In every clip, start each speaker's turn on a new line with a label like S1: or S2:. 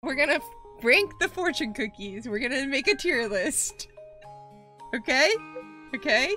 S1: we're gonna rank the fortune cookies. We're gonna make a tier list. Okay? Okay?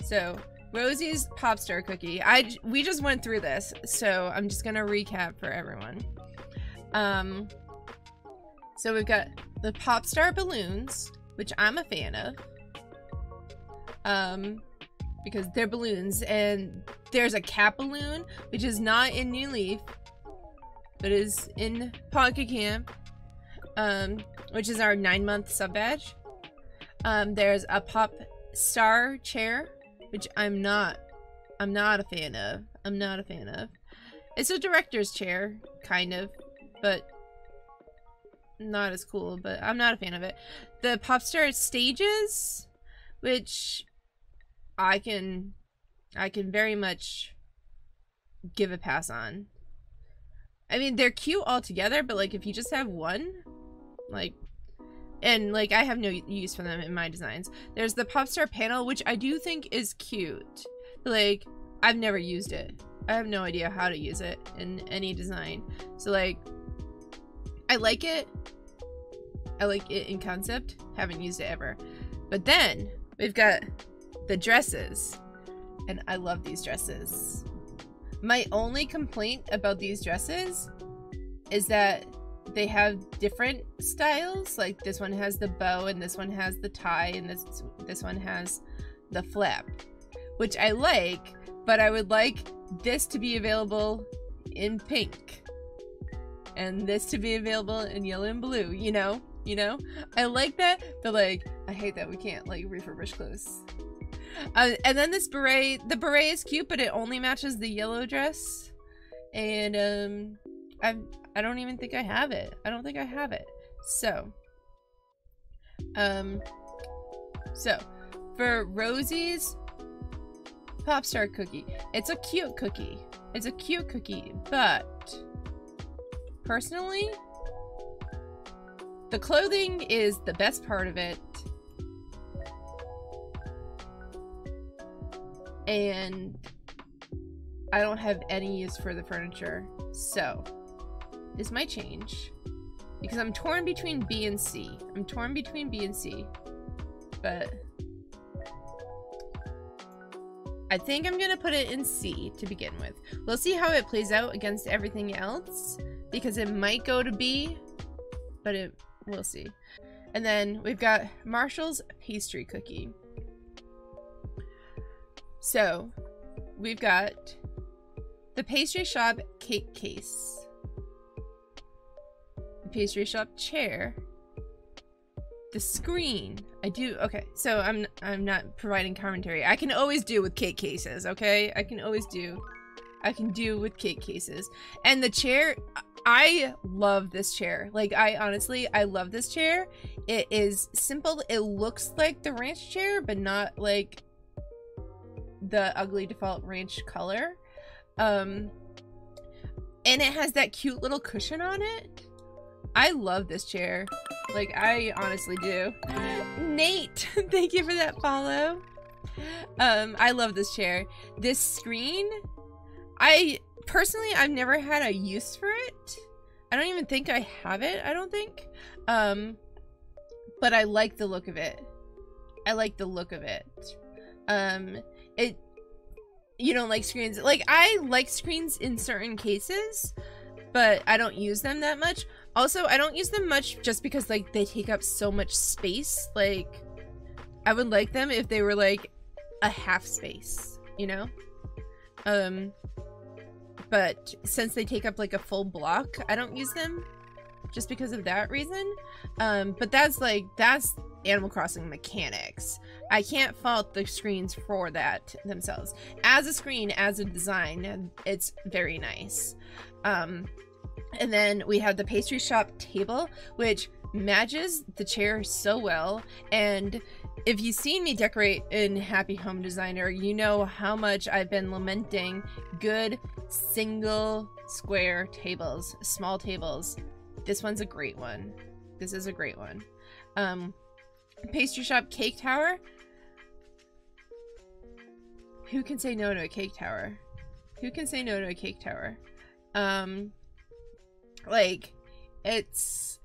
S1: So, Rosie's Pop Star cookie. We just went through this, so I'm just gonna recap for everyone. So we've got the Pop Star balloons, which I'm a fan of. Because they're balloons, and there's a cat balloon, which is not in New Leaf, but is in Pocket Camp, which is our 9-month sub badge. There's a Pop Star chair, which I'm not a fan of. I'm not a fan of. It's a director's chair, kind of, but not as cool, but I'm not a fan of it. The Pop Star stages, which I can very much give a pass on. I mean, they're cute all together, but like if you just have one, like, and like I have no use for them in my designs. There's the Pop Star panel, which I do think is cute. But, like, I've never used it. I have no idea how to use it in any design. So like, I like it. I like it in concept. Haven't used it ever. But then we've got the dresses, and I love these dresses. My only complaint about these dresses is that they have different styles. Like this one has the bow, and this one has the tie, and this one has the flap, which I like, but I would like this to be available in pink and this to be available in yellow and blue, you know? I like that, but like I hate that we can't like refurbish clothes. And then this beret, the beret is cute, but it only matches the yellow dress, and I don't even think I have it. I don't think I have it. So for Rosie's Pop Star cookie, it's a cute cookie. It's a cute cookie, but personally, the clothing is the best part of it. And I don't have any use for the furniture. So this might change because I'm torn between B and C. I'm torn between B and C, but I think I'm gonna put it in C to begin with. We'll see how it plays out against everything else, because it might go to B, but we'll see. And then we've got Marshall's pastry cookie. So we've got the pastry shop cake case, the pastry shop chair, the screen. Okay, so I'm not providing commentary. I can always do with cake cases, okay? I can do with cake cases. And the chair, I love this chair. Like, I love this chair. It is simple. It looks like the ranch chair, but not like the ugly default ranch color. And it has that cute little cushion on it. I love this chair. Like, I honestly do. Nate, thank you for that follow. I love this chair. This screen, I've never had a use for it. I don't even think I have it, I don't think. But I like the look of it. You don't like screens. Like, I like screens in certain cases, but I don't use them that much. Also, I don't use them much just because, like, they take up so much space. Like, I would like them if they were, like, a half space, you know? But since they take up, like, a full block, I don't use them just because of that reason. But that's Animal Crossing mechanics. I can't fault the screens for that themselves. As a screen, as a design, it's very nice. And then we have the pastry shop table, which matches the chair so well, and if you've seen me decorate in Happy Home Designer, you know how much I've been lamenting good single square tables, small tables. This one's a great one. This is a great one. Pastry shop cake tower. Who can say no to a cake tower? Who can say no to a cake tower? Like, it's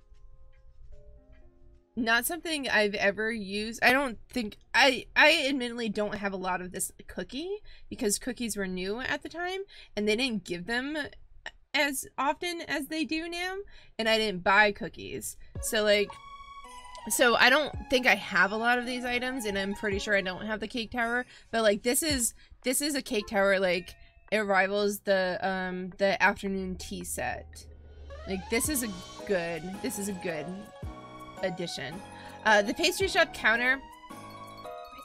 S1: not something I've ever used. I don't think I admittedly don't have a lot of this cookie because cookies were new at the time and they didn't give them as often as they do now, and I didn't buy cookies. So like, so I don't think I have a lot of these items, and I'm pretty sure I don't have the cake tower, but like this is a cake tower. Like, it rivals the afternoon tea set. Like, this is a good addition. The pastry shop counter,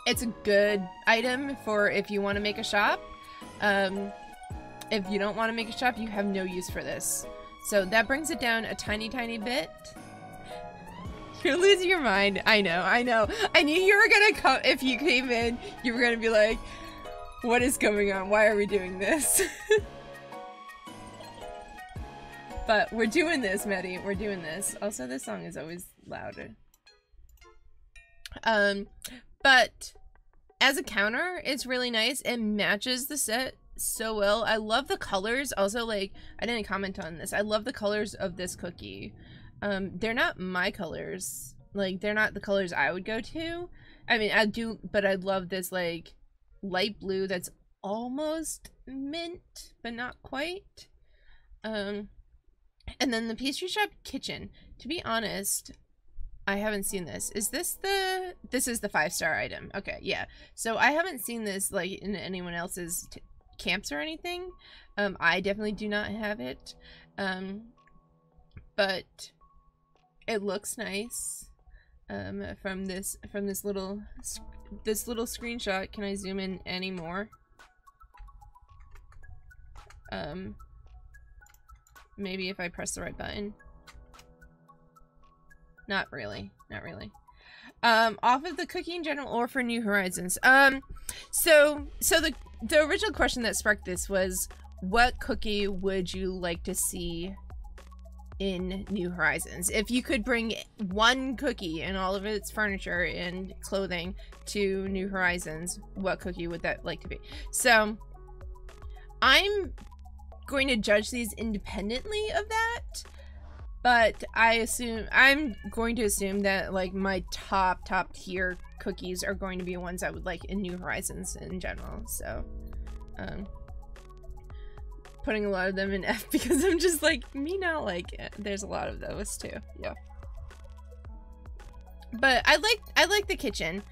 S1: it's a good item for if you want to make a shop. If you don't want to make a shop, you have no use for this. So that brings it down a tiny bit. You're losing your mind. I know. I knew you were gonna come. If you came in, you were gonna be like, what is going on? Why are we doing this? But we're doing this, Maddie. We're doing this. Also, this song is always louder. But as a counter, it's really nice. It matches the set so well. I love the colors. Also, like, I didn't comment on this. I love the colors of this cookie. They're not my colors. Like, they're not the colors I would go to. I mean, I do, but I love this, like, light blue that's almost mint, but not quite. And then the pastry shop kitchen. To be honest, I haven't seen this. Is this the... This is the 5-star item. Okay, yeah. So I haven't seen this, like, in anyone else's camps or anything. I definitely do not have it. But it looks nice. From this little screenshot. Can I zoom in any more? Maybe if I press the right button. Not really. Off of the cookie in general or for New Horizons. So the original question that sparked this was, what cookie would you like to see in New Horizons? If you could bring one cookie and all of its furniture and clothing to New Horizons, what cookie would that like to be? So I'm going to judge these independently of that, but I'm going to assume that like my top tier cookies are going to be ones I would like in New Horizons in general. So putting a lot of them in F because I'm just like, me not like it. There's a lot of those too. Yeah, but I like the kitchen,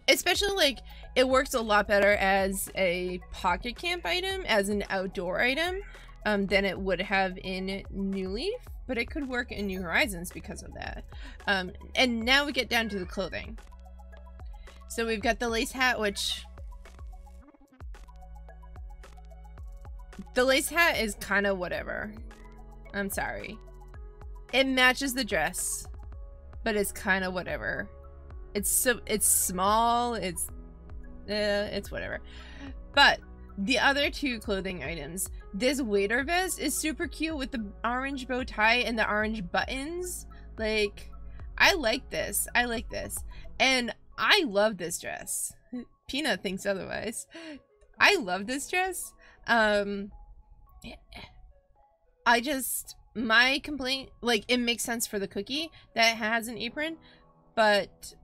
S1: especially like it works a lot better as a pocket camp item, as an outdoor item, than it would have in New Leaf, but it could work in New Horizons because of that. And now we get down to the clothing. So we've got the lace hat, which the lace hat is kind of whatever. I'm sorry. It matches the dress, but it's kind of whatever. It's small, it's whatever. But the other two clothing items, this waiter vest is super cute with the orange bow tie and the orange buttons. Like, I like this. And I love this dress. Peanut thinks otherwise. I love this dress. My complaint, like, it makes sense for the cookie that it has an apron, but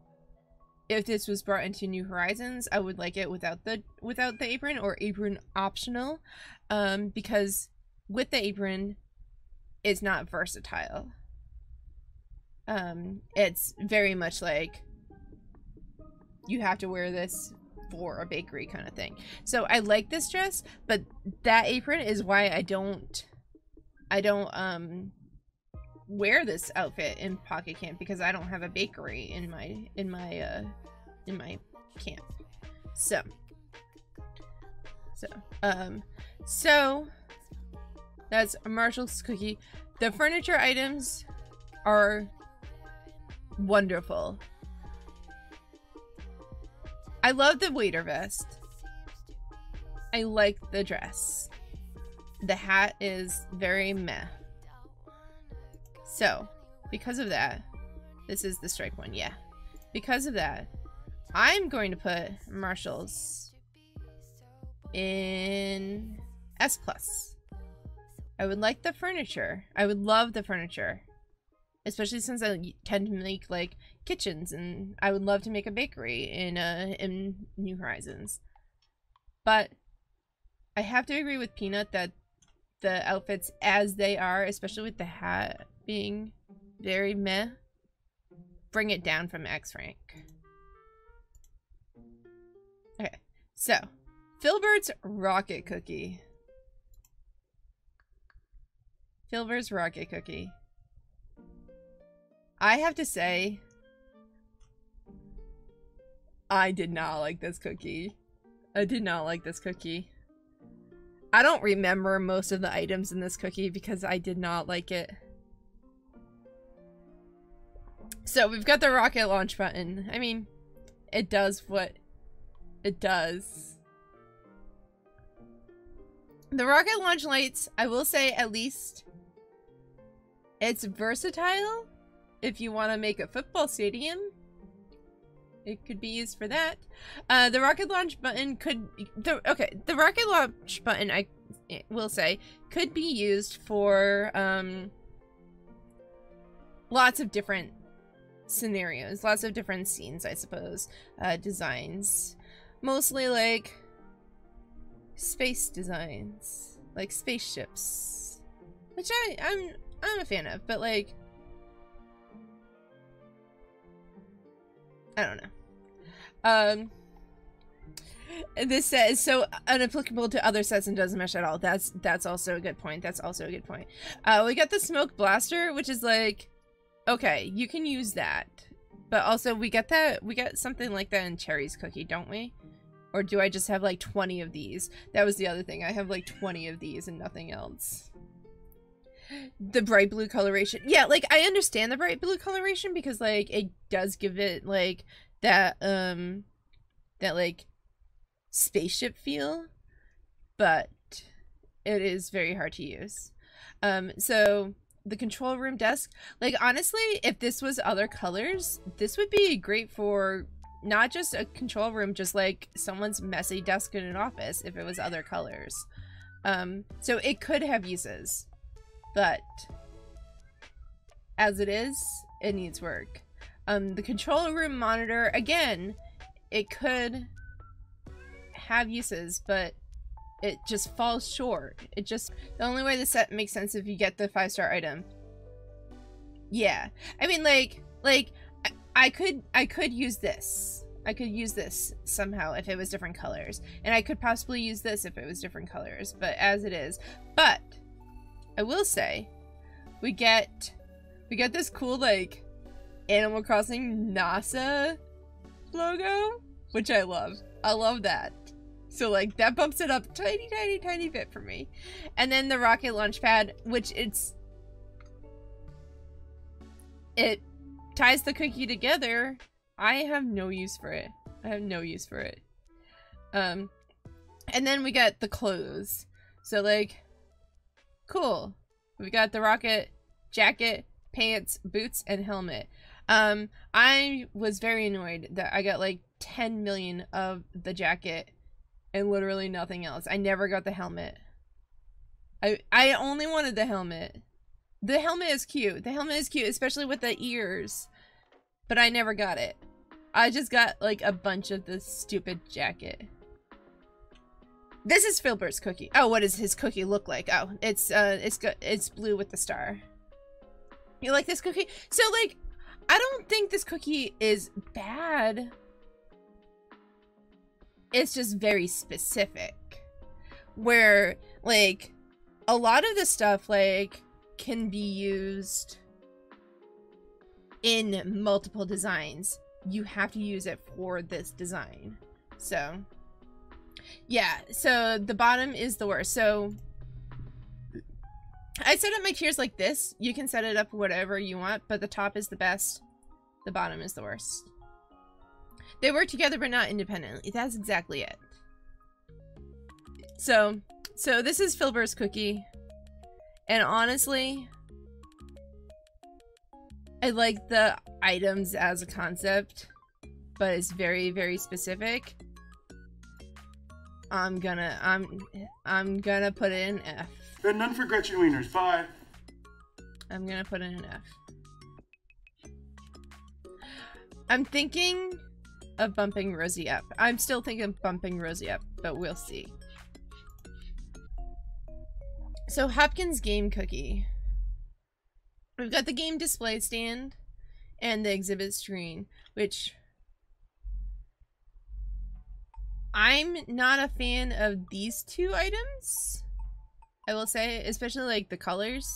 S1: if this was brought into New Horizons, I would like it without the apron, or apron optional, because with the apron, it's not versatile. It's very much like you have to wear this for a bakery kind of thing. So I like this dress, but that apron is why I don't wear this outfit in Pocket Camp, because I don't have a bakery in my camp. So that's a Marshall's cookie. The furniture items are wonderful. I love the waiter vest. I like the dress. The hat is very meh. So, because of that, this is the strike one, yeah. Because of that, I'm going to put Marshalls in S+. I would like the furniture. I would love the furniture. Especially since I tend to make, like, kitchens, and I would love to make a bakery in New Horizons. But I have to agree with Peanut that the outfits as they are, especially with the hat being very meh, bring it down from X rank. Okay, so Filbert's Rocket Cookie. Filbert's Rocket Cookie. I have to say, I did not like this cookie. I did not like this cookie. I don't remember most of the items in this cookie because I did not like it. So we've got the rocket launch button. I mean, it does what it does. The rocket launch lights, I will say at least it's versatile. If you want to make a football stadium, it could be used for that. The rocket launch button could... the rocket launch button, I will say, could be used for lots of different scenarios. Lots of different scenes, I suppose. Designs. Mostly, like, space designs. Like, spaceships. Which I'm a fan of, but, like... I don't know. This says so unapplicable to other sets and doesn't mesh at all. That's also a good point. That's also a good point. We got the smoke blaster, which is like, okay, you can use that, but also we get something like that in Cherry's cookie, don't we? Or do I just have like 20 of these? That was the other thing. I have like 20 of these and nothing else. The bright blue coloration. Yeah, like, I understand the bright blue coloration because, like, it does give it, like, that like, spaceship feel. But it is very hard to use. So, the control room desk. Like, honestly, if this was other colors, this would be great for not just a control room, just, like, someone's messy desk in an office if it was other colors. So, it could have uses. But as it is, it needs work. The control room monitor, again, it could have uses, but it just falls short. The only way the set makes sense if you get the 5-star item. Yeah. I mean, like I could use this. I could use this somehow if it was different colors. And I could possibly use this if it was different colors, but as it is. But I will say, we get this cool, like, Animal Crossing NASA logo, which I love. I love that. So, like, that bumps it up tiny, tiny, tiny bit for me. And then the rocket launch pad, which it ties the cookie together. I have no use for it. I have no use for it. And then we got the clothes. So, like, cool. We got the rocket jacket, pants, boots, and helmet. I was very annoyed that I got like 10 million of the jacket and literally nothing else. I never got the helmet. I only wanted the helmet. The helmet is cute. The helmet is cute, especially with the ears. But I never got it. I just got like a bunch of the stupid jacket. This is Filbert's cookie. Oh, what does his cookie look like? Oh, it's blue with the star. You like this cookie? So, like, I don't think this cookie is bad. It's just very specific. Where, like, a lot of the stuff, like, can be used in multiple designs. You have to use it for this design. So... yeah, so the bottom is the worst. So I set up my tiers like this. You can set it up whatever you want, but the top is the best. The bottom is the worst. They work together but not independently. That's exactly it. So this is Filbert's cookie. And honestly, I like the items as a concept, but it's very, very specific. I'm gonna put it in F.
S2: And none for Gretchen Wieners. Bye.
S1: I'm gonna put it in F. I'm thinking of bumping Rosie up. I'm still thinking of bumping Rosie up, but we'll see. So Hopkins game cookie. We've got the game display stand and the exhibit screen, which I'm not a fan of these two items, I will say, especially like the colors.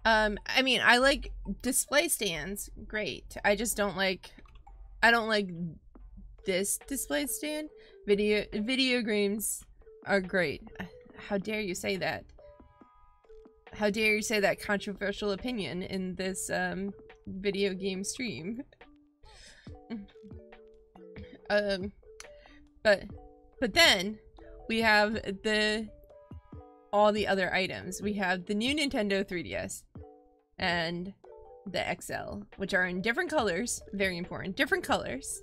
S1: I mean, I like display stands, great. I just don't like, I don't like this display stand. Video games are great. How dare you say that? How dare you say that controversial opinion in this video game stream? But then we have all the other items. We have the new Nintendo 3DS and the XL, which are in different colors. Very important, different colors.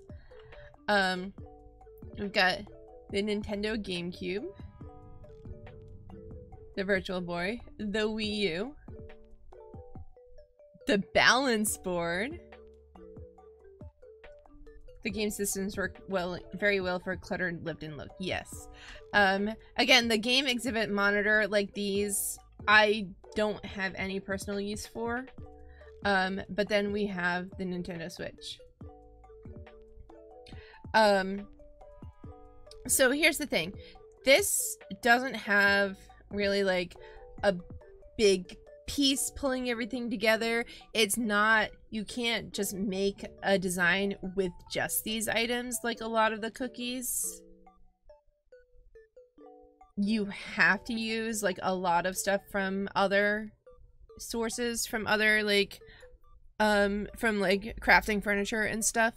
S1: We've got the Nintendo GameCube, the Virtual Boy, the Wii U, the balance board. The game systems work very well for a cluttered lived-in look. Yes. Again, the game exhibit monitor like these, I don't have any personal use for. But then we have the Nintendo Switch. So here's the thing. This doesn't have really like a big piece pulling everything together. It's not, you can't just make a design with just these items like a lot of the cookies. You have to use like a lot of stuff from other sources, from other like from like crafting furniture and stuff.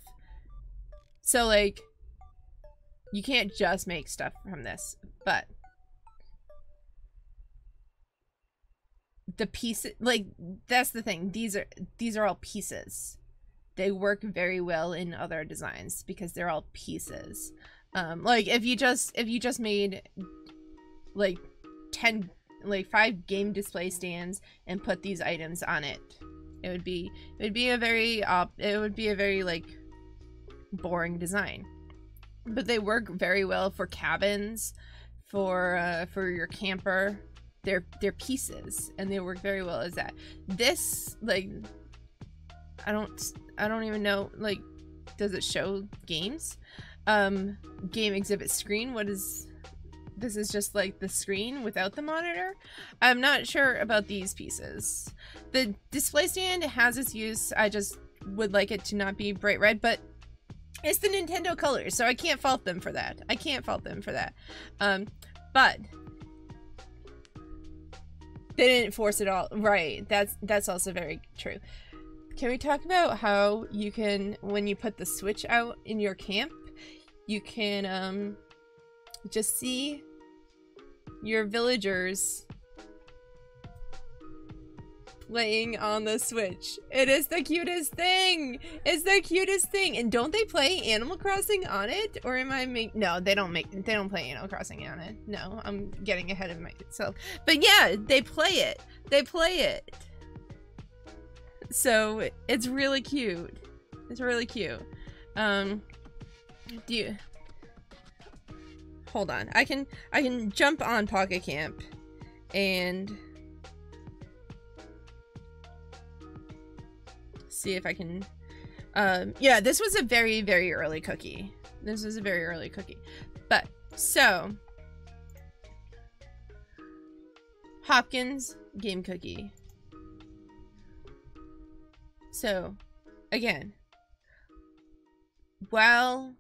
S1: So like you can't just make stuff from this, but the pieces, like, that's the thing. These are all pieces. They work very well in other designs because they're all pieces. Like if you just made like 5 game display stands and put these items on it, it would be a very like boring design. But they work very well for cabins, for your camper. They're pieces and they work very well as that. This, like, I don't even know, like, does it show games? Game exhibit screen, this is just like the screen without the monitor. I'm not sure about these pieces. The display stand has its use. I just would like it to not be bright red, but it's the Nintendo colors, so I can't fault them for that. But they didn't force it all. Right, that's also very true. Can we talk about how you can, when you put the Switch out in your camp, you can just see your villagers playing on the Switch. It is the cutest thing. It's the cutest thing. And don't they play Animal Crossing on it? Or am I no, they don't play Animal Crossing on it. No, I'm getting ahead of myself. But yeah, they play it. So it's really cute. It's really cute. Hold on. I can jump on Pocket Camp and see if I can yeah, this was a very, very early cookie. But so Hopkins game cookie. So again, well,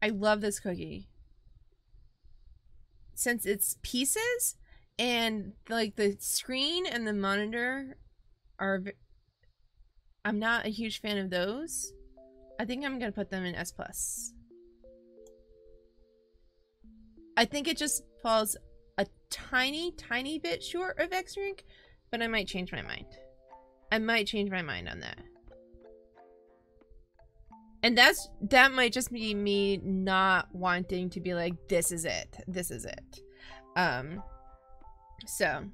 S1: I love this cookie since it's pieces and like the screen and the monitor are, I'm not a huge fan of those. I think I'm gonna put them in S+. I think it just falls a tiny bit short of X rank, but I might change my mind. I might change my mind on that. And that might just be me not wanting to be like, this is it. This is it. So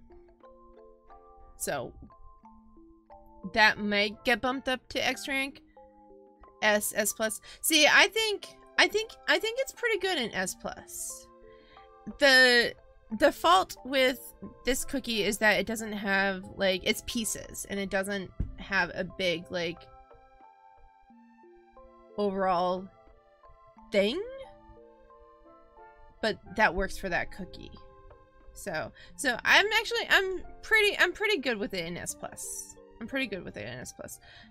S1: that might get bumped up to X rank. S+. See, I think it's pretty good in S+. The fault with this cookie is that it doesn't have, like, it's pieces, and it doesn't have a big, like, overall thing, but that works for that cookie. So I'm pretty good with it in S+. I'm pretty good with it in S+.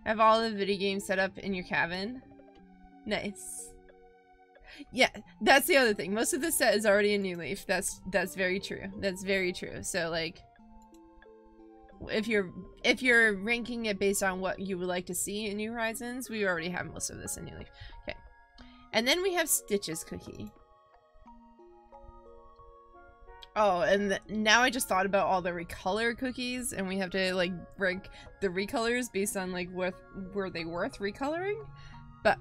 S1: I have all the video games set up in your cabin. Nice. Yeah, that's the other thing. Most of the set is already in New Leaf. That's very true. That's very true. So, like, if you're ranking it based on what you would like to see in New Horizons, we already have most of this in New Leaf. Okay. And then we have Stitch's cookie. Oh, and now I just thought about all the recolor cookies, and we have to, like, rank the recolors based on, like, were they worth recoloring? But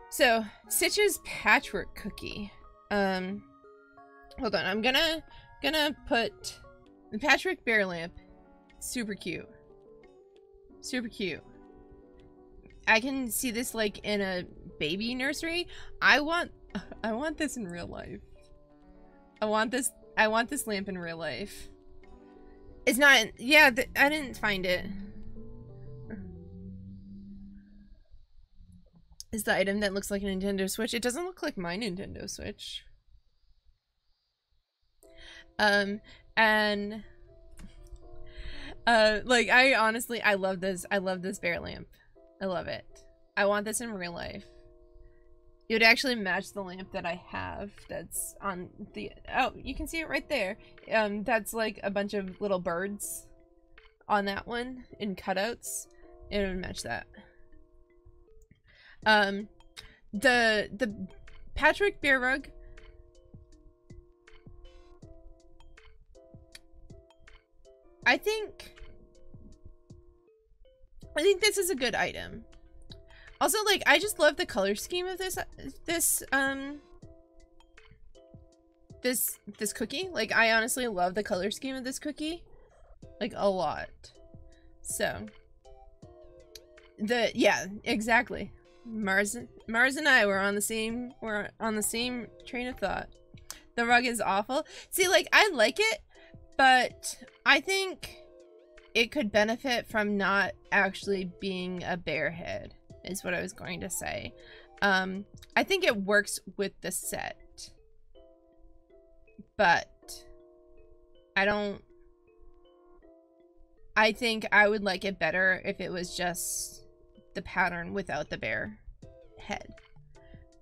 S1: so Stitch's patchwork cookie. Hold on, I'm gonna put the patchwork bear lamp. Super cute. Super cute. I can see this, like, in a baby nursery. I want this in real life. I want this lamp in real life. It's not, yeah, I didn't find it. Is the item that looks like a Nintendo Switch? It doesn't look like my Nintendo Switch. Like, I love this bear lamp. I love it. I want this in real life. It would actually match the lamp that I have that's on the, oh, you can see it right there. That's like a bunch of little birds on that one in cutouts. It would match that. The patchwork bear rug. I think this is a good item. Also, like, I just love the color scheme of this cookie. Like, I honestly love the color scheme of this cookie, like, a lot. So, yeah, exactly. Mars and I were on the same train of thought. The rug is awful. See, like, I like it, but I think it could benefit from not actually being a bear head, is what I was going to say. I think it works with the set, but I think I would like it better if it was just the pattern without the bear head.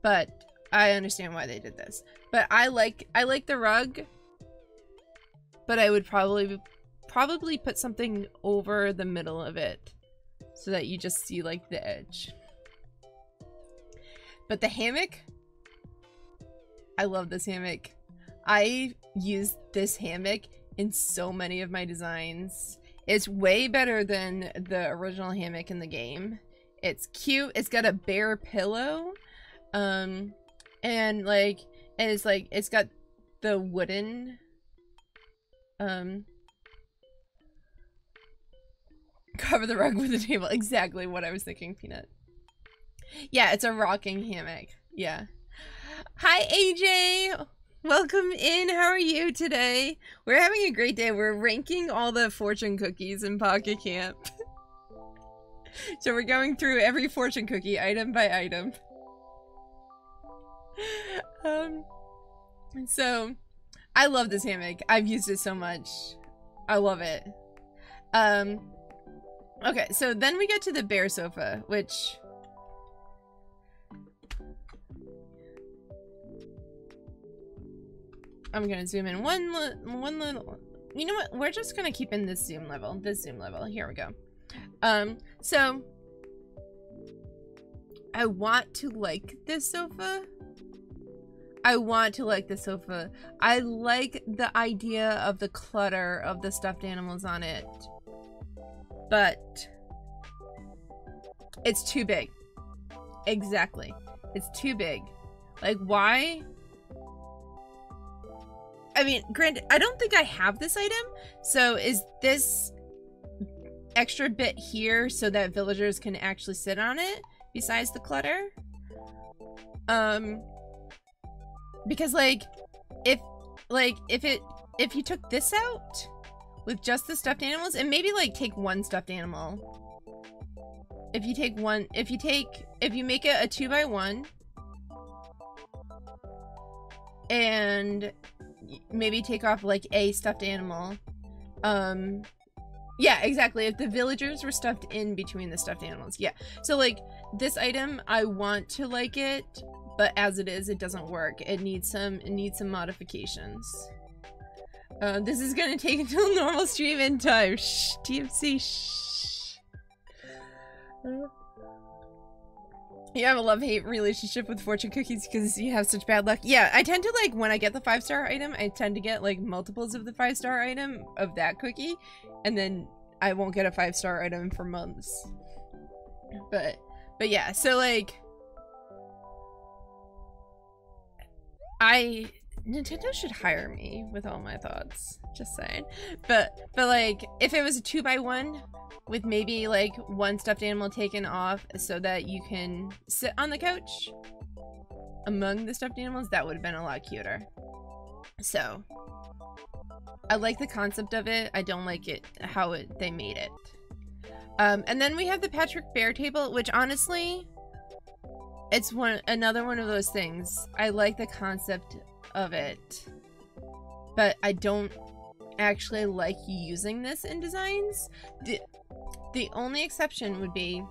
S1: But I understand why they did this. But I like the rug, but I would probably put something over the middle of it so that you just see, like, the edge. But the hammock, I love this hammock. I use this hammock in so many of my designs. It's way better than the original hammock in the game. It's cute. It's got a bear pillow. And it's got the wooden cover the rug with the table. Exactly what I was thinking, Peanut. Yeah, it's a rocking hammock. Yeah. Hi, AJ! Welcome in. How are you today? We're having a great day. We're ranking all the fortune cookies in Pocket Camp. So we're going through every fortune cookie item by item. So I love this hammock. I've used it so much. I love it. Okay, so then we get to the bear sofa, which I'm gonna zoom in one little, you know what, we're just gonna keep in this zoom level, here we go. So I want to like this sofa. I want to like the sofa. I like the idea of the clutter of the stuffed animals on it. But it's too big. Exactly. It's too big. Like, why? I mean, granted, I don't think I have this item. So is this extra bit here so that villagers can actually sit on it besides the clutter? Because if you took this out with just the stuffed animals and maybe like take one stuffed animal. If you make it a 2x1 and maybe take off like a stuffed animal. Yeah, exactly. If the villagers were stuffed in between the stuffed animals. Yeah. So like this item, I want to like it, but as it is, it doesn't work. It needs some modifications. This is gonna take until normal stream in time. Shh, TMC, shh. You have a love-hate relationship with fortune cookies because you have such bad luck. Yeah, I tend to like, when I get the 5-star item, I tend to get like multiples of the 5-star item of that cookie, and then I won't get a 5-star item for months. But yeah, so like, Nintendo should hire me with all my thoughts, just saying. But like, if it was a 2x1 with maybe like one stuffed animal taken off so that you can sit on the couch among the stuffed animals, that would have been a lot cuter. So I like the concept of it. I don't like it how they made it. And then we have the Patrick Bear table, which honestly, it's another one of those things. I like the concept of it, but I don't actually like using this in designs. The only exception would be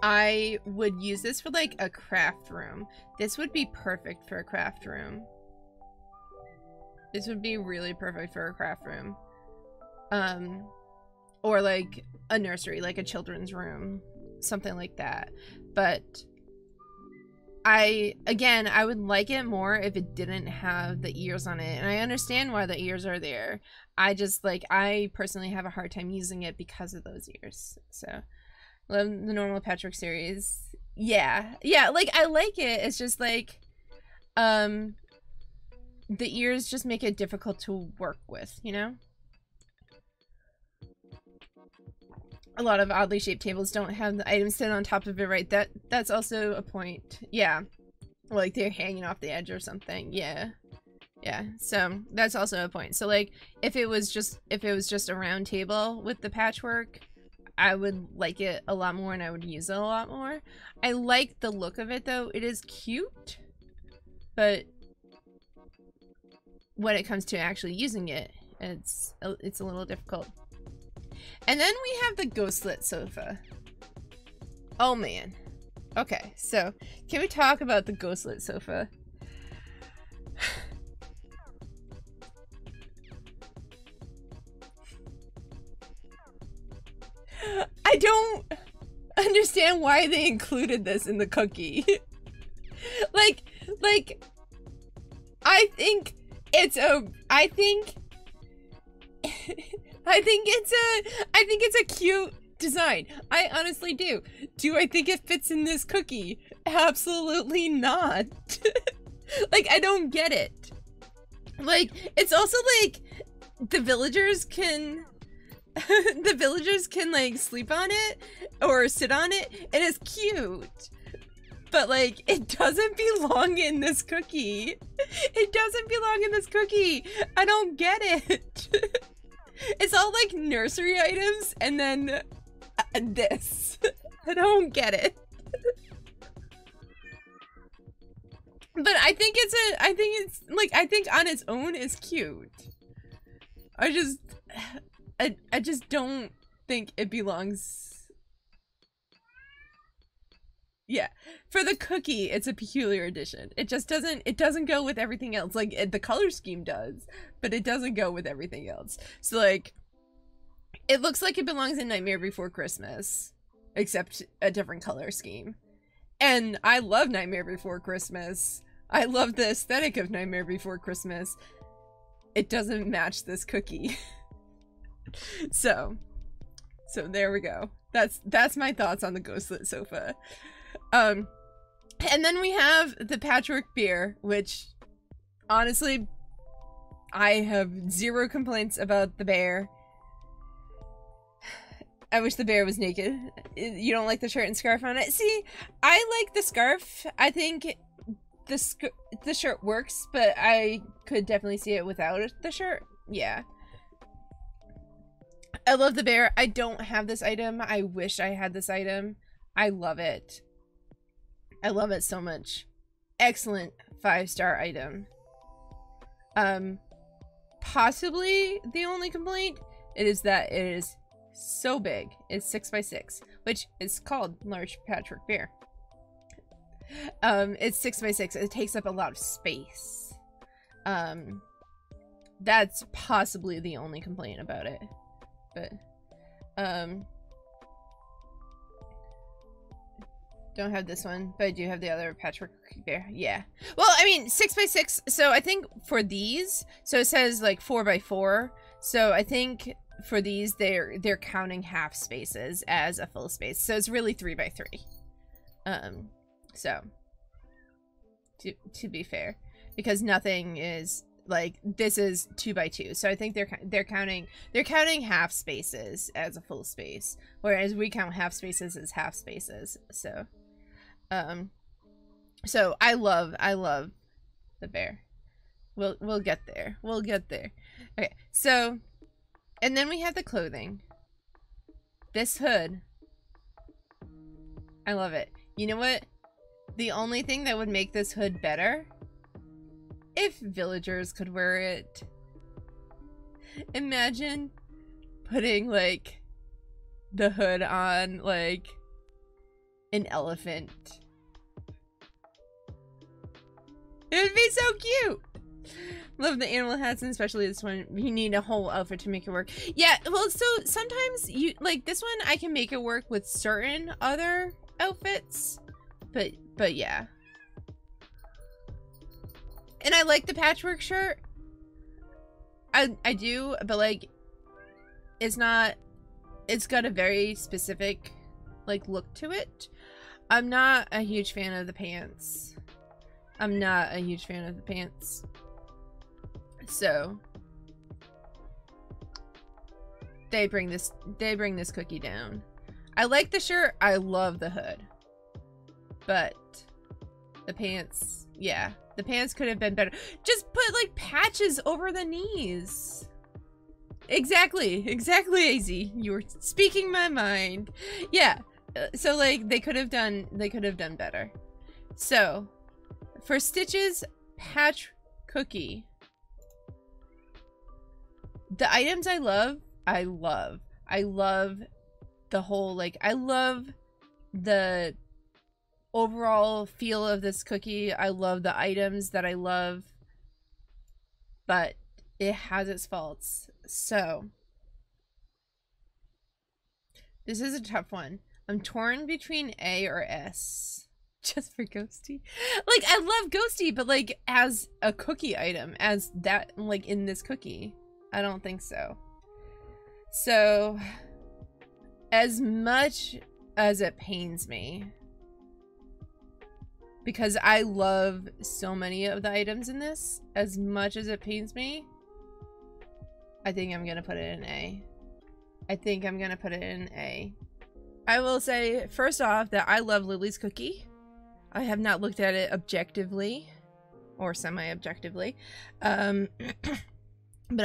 S1: I would use this for like a craft room. This would be perfect for a craft room. This would be really perfect for a craft room. Or like a nursery, like a children's room, something like that. But I would like it more if it didn't have the ears on it. And I understand why the ears are there. I personally have a hard time using it because of those ears. So, love the normal Patrick series. Yeah, like, I like it. It's just like, the ears just make it difficult to work with, you know? A lot of oddly shaped tables don't have the items sit on top of it, right? That's also a point. Yeah. Like they're hanging off the edge or something. Yeah. Yeah. So that's also a point. So like if it was just a round table with the patchwork, I would like it a lot more and I would use it a lot more. I like the look of it though. It is cute, but when it comes to actually using it, it's a little difficult. And then we have the ghostlit sofa. Oh man. Okay, so can we talk about the ghostlit sofa? I don't understand why they included this in the cookie. like I think it's a cute design. I honestly do. Do I think it fits in this cookie? Absolutely not. Like, I don't get it. Like, it's also like the villagers can like sleep on it or sit on it and it's cute. But like, it doesn't belong in this cookie. It doesn't belong in this cookie. I don't get it. It's all like nursery items and then this. I don't get it. But I think on its own it's cute. I just don't think it belongs. Yeah, for the cookie, it's a peculiar edition. It doesn't go with everything else. Like, the color scheme does, but it doesn't go with everything else. So, like, it looks like it belongs in Nightmare Before Christmas, except a different color scheme. And I love Nightmare Before Christmas. I love the aesthetic of Nightmare Before Christmas. It doesn't match this cookie. So there we go. That's my thoughts on the Ghostlit sofa. And then we have the Patchwork Bear, which honestly, I have zero complaints about the bear. I wish the bear was naked. You don't like the shirt and scarf on it? See, I like the scarf. I think the shirt works, but I could definitely see it without the shirt. Yeah. I love the bear. I don't have this item. I wish I had this item. I love it. I love it so much. Excellent 5-star item. Possibly the only complaint is that it is so big. It's 6x6, which is called large patchwork bear. It's 6x6. It takes up a lot of space. That's possibly the only complaint about it. But don't have this one, but I do have the other patchwork bear. Yeah. Well, I mean, 6x6. So I think for these, so it says like 4x4. So I think for these, they're counting half spaces as a full space. So it's really 3x3. So to be fair, because nothing is like, this is 2x2. So I think they're counting half spaces as a full space, whereas we count half spaces as half spaces. So so I love the bear. We'll get there. We'll get there. Okay, so, and then we have the clothing. This hood, I love it. You know what? The only thing that would make this hood better, if villagers could wear it. Imagine putting like the hood on like an elephant. It would be so cute. Love the animal hats, and especially this one. You need a whole outfit to make it work. Yeah, well, so sometimes you like this one, I can make it work with certain other outfits, but yeah. And I like the patchwork shirt. I do, but like it's got a very specific like look to it. I'm not a huge fan of the pants. So they bring this cookie down. I like the shirt, I love the hood. But the pants, yeah. The pants could have been better. Just put like patches over the knees. Exactly, AZ. You were speaking my mind. Yeah. So like they could have done better. So for Stitch's patch cookie, the items I love the whole, like, I love the overall feel of this cookie. I love the items that I love, but it has its faults. So this is a tough one. I'm torn between A or S. Just for Ghosty. Like, I love Ghosty, but like as a cookie item, as that, like in this cookie, I don't think so. So as much as it pains me, because I love so many of the items in this, as much as it pains me, I think I'm gonna put it in A. I will say, first off, that I love Lily's cookie. I have not looked at it objectively, or semi-objectively, but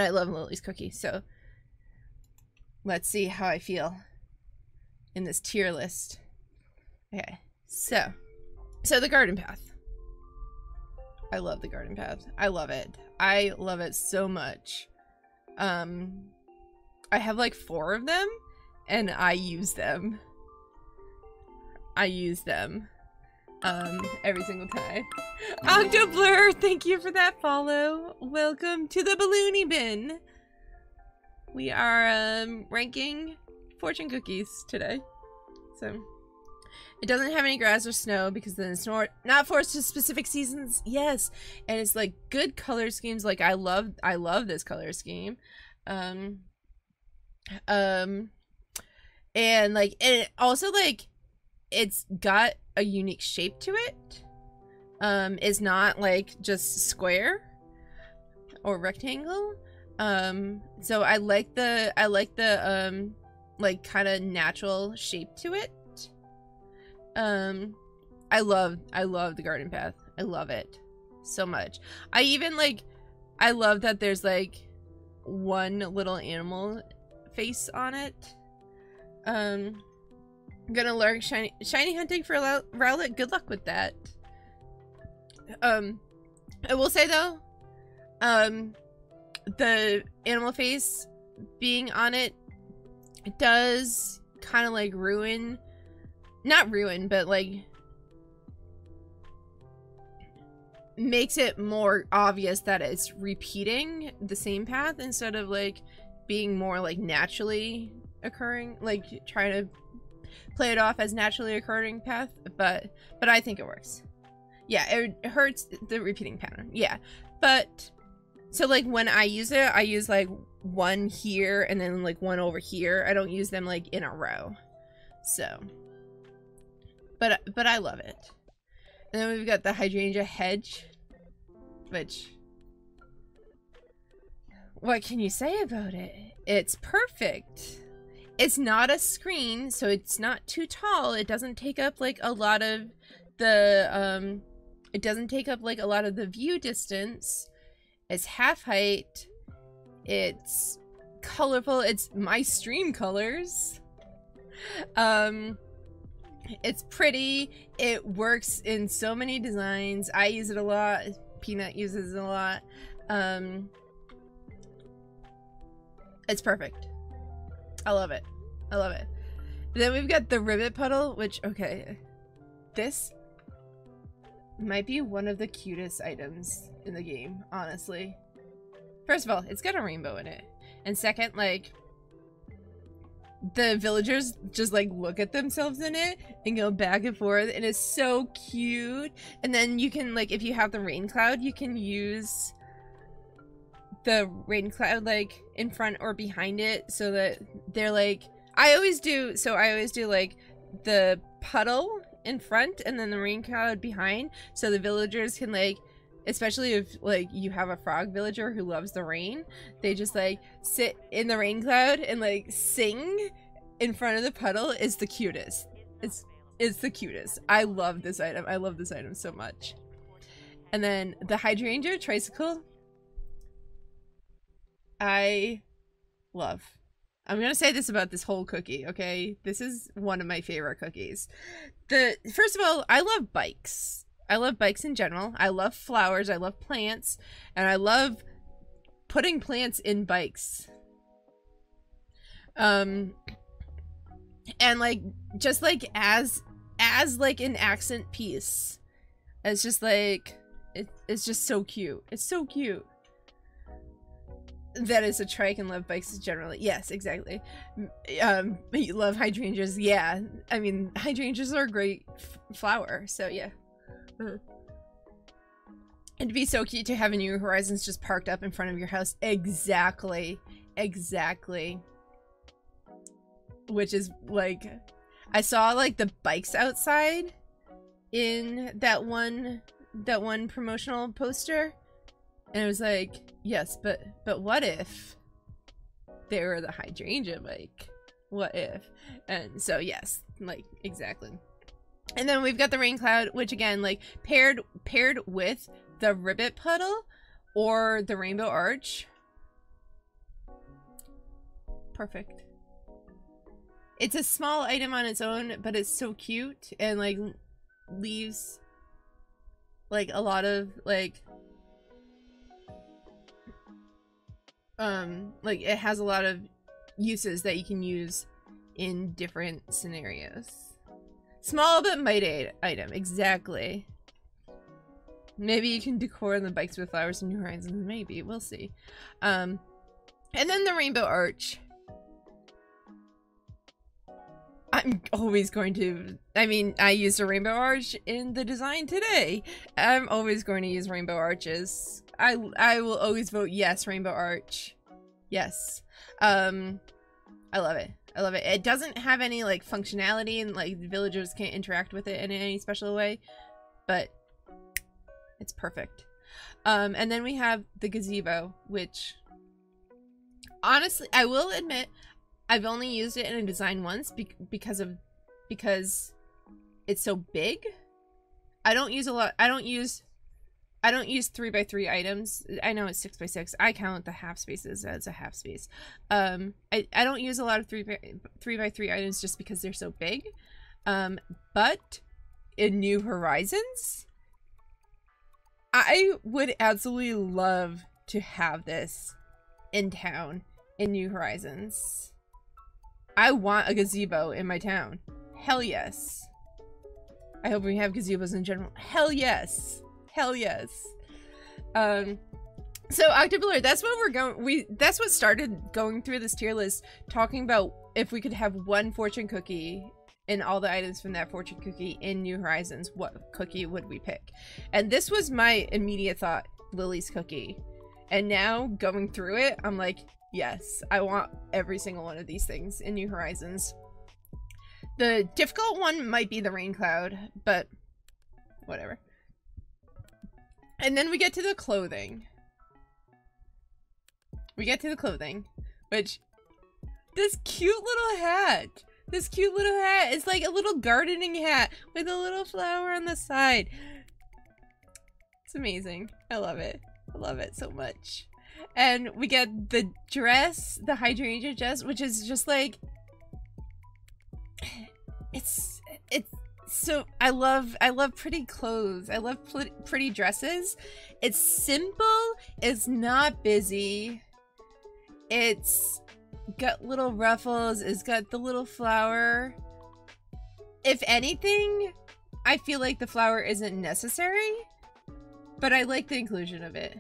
S1: I love Lily's cookie, so let's see how I feel in this tier list. Okay, so the garden path. I love the garden path. I love it. I love it so much. I have like 4 of them, and I use them. Every single time. Octoblur, thank you for that follow. Welcome to the Balloony Bin. We are ranking fortune cookies today. So It doesn't have any grass or snow because then it's not forced to specific seasons. Yes, and it's like good color schemes. Like I love this color scheme. And like it also like it's got a unique shape to it. It's not like just square or rectangle. So I like the like kind of natural shape to it. I love the garden path. I love it so much. I love that there's like one little animal face on it. I'm gonna learn shiny hunting for Rowlet. Good luck with that. I will say though, the animal face being on it does kind of like ruin, not ruin, but like makes it more obvious that it's repeating the same path instead of like being more like naturally occurring, like trying to play it off as naturally occurring path, but I think it works. Yeah, it hurts the repeating pattern. Yeah, but so like when I use it, I use like one here and then like one over here. I don't use them like in a row. So, but I love it. And then we've got the Hydrangea Hedge, which, what can you say about it? It's perfect. It's not a screen, so it's not too tall. It doesn't take up like a lot of the it doesn't take up like a lot of the view distance. It's half height. It's colorful. It's my stream colors. It's pretty. It works in so many designs. I use it a lot. Peanut uses it a lot. It's perfect. I love it. I love it. Then we've got the Rivet Puddle, which, okay, this might be one of the cutest items in the game, honestly. First of all, it's got a rainbow in it. And second, like, the villagers just like look at themselves in it and go back and forth, and it's so cute. And then you can, like, if you have the rain cloud, you can use the rain cloud like in front or behind it so that they're like, I always do like the puddle in front and then the rain cloud behind, so the villagers can, like, especially if like you have a frog villager who loves the rain, they just like sit in the rain cloud and like sing in front of the puddle. Is the cutest. It's the cutest. I love this item. I love this item so much. And then the Hydrangea Tricycle, I love. I'm gonna say this about this whole cookie, okay? This is one of my favorite cookies. First of all, I love bikes. I love bikes in general. I love flowers. I love plants. And I love putting plants in bikes. And like, just like as like an accent piece. It's just like, it's just so cute. It's so cute. That is a trike and love bikes generally. Yes, exactly. You love hydrangeas. Yeah, I mean, hydrangeas are a great flower, so yeah. It'd be so cute to have a New Horizons just parked up in front of your house. Exactly. Exactly. Which is like, I saw like the bikes outside in that one promotional poster. And it was like, yes, but what if they were the hydrangea bike? What if? And so yes, like, exactly. And then we've got the rain cloud, which again, like, paired with the Rivet Puddle or the rainbow arch. Perfect. It's a small item on its own, but it's so cute and like leaves like a lot of like it has a lot of uses that you can use in different scenarios. Small but mighty item, exactly. Maybe you can decor the bikes with flowers and New Horizons, maybe, we'll see. And then the rainbow arch. I'm always going to, I mean, I used a rainbow arch in the design today. I'm always going to use rainbow arches. I will always vote yes, rainbow arch. Yes. I love it. I love it. It doesn't have any like functionality and like the villagers can't interact with it in any special way, but it's perfect. And then we have the gazebo, which honestly, I will admit, I've only used it in a design once because it's so big. I don't use a lot. I don't use 3x3 items. I know it's 6x6. I count the half spaces as a half space. I don't use a lot of 3x3 items just because they're so big. But in New Horizons, I would absolutely love to have this in town in New Horizons. I want a gazebo in my town. Hell yes. I hope we have gazebos in general. Hell yes. Hell yes. So October, that's what we're going, that's what started going through this tier list, talking about if we could have one fortune cookie and all the items from that fortune cookie in New Horizons, what cookie would we pick? And this was my immediate thought, Lily's cookie. And now going through it, I'm like, yes, I want every single one of these things in New Horizons. The difficult one might be the rain cloud, but whatever. And then we get to the clothing. We get to the clothing, which, this cute little hat. This cute little hat is like a little gardening hat with a little flower on the side. It's amazing. I love it. I love it so much. And we get the dress, the Hydrangea dress, which is just like, it's so, I love pretty clothes. I love pretty dresses. It's simple. It's not busy. It's got little ruffles. It's got the little flower. If anything, I feel like the flower isn't necessary, but I like the inclusion of it.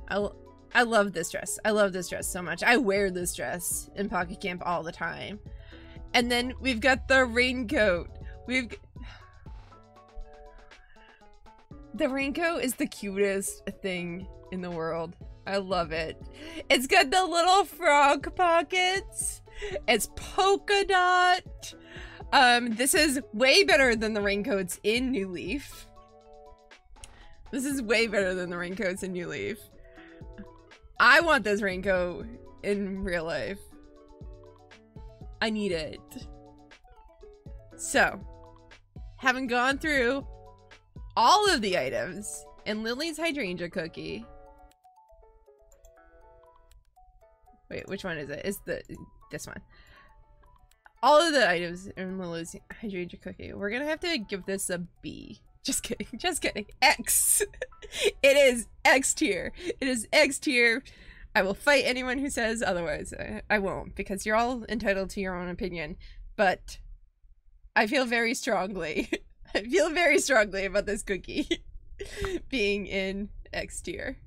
S1: I love this dress. I love this dress so much. I wear this dress in Pocket Camp all the time. And then we've got the raincoat. The raincoat is the cutest thing in the world. I love it. It's got the little frog pockets. It's polka dot. This is way better than the raincoats in New Leaf. This is way better than the raincoats in New Leaf. I want this raincoat in real life. I need it. So, having gone through all of the items in Lily's Hydrangea cookie. Wait, which one is it? It's this one. All of the items in Lily's Hydrangea cookie. We're gonna have to give this a B. Just kidding. Just kidding. X. It is X tier. It is X tier. I will fight anyone who says otherwise. I won't, because you're all entitled to your own opinion. But I feel very strongly. I feel very strongly about this cookie being in X tier.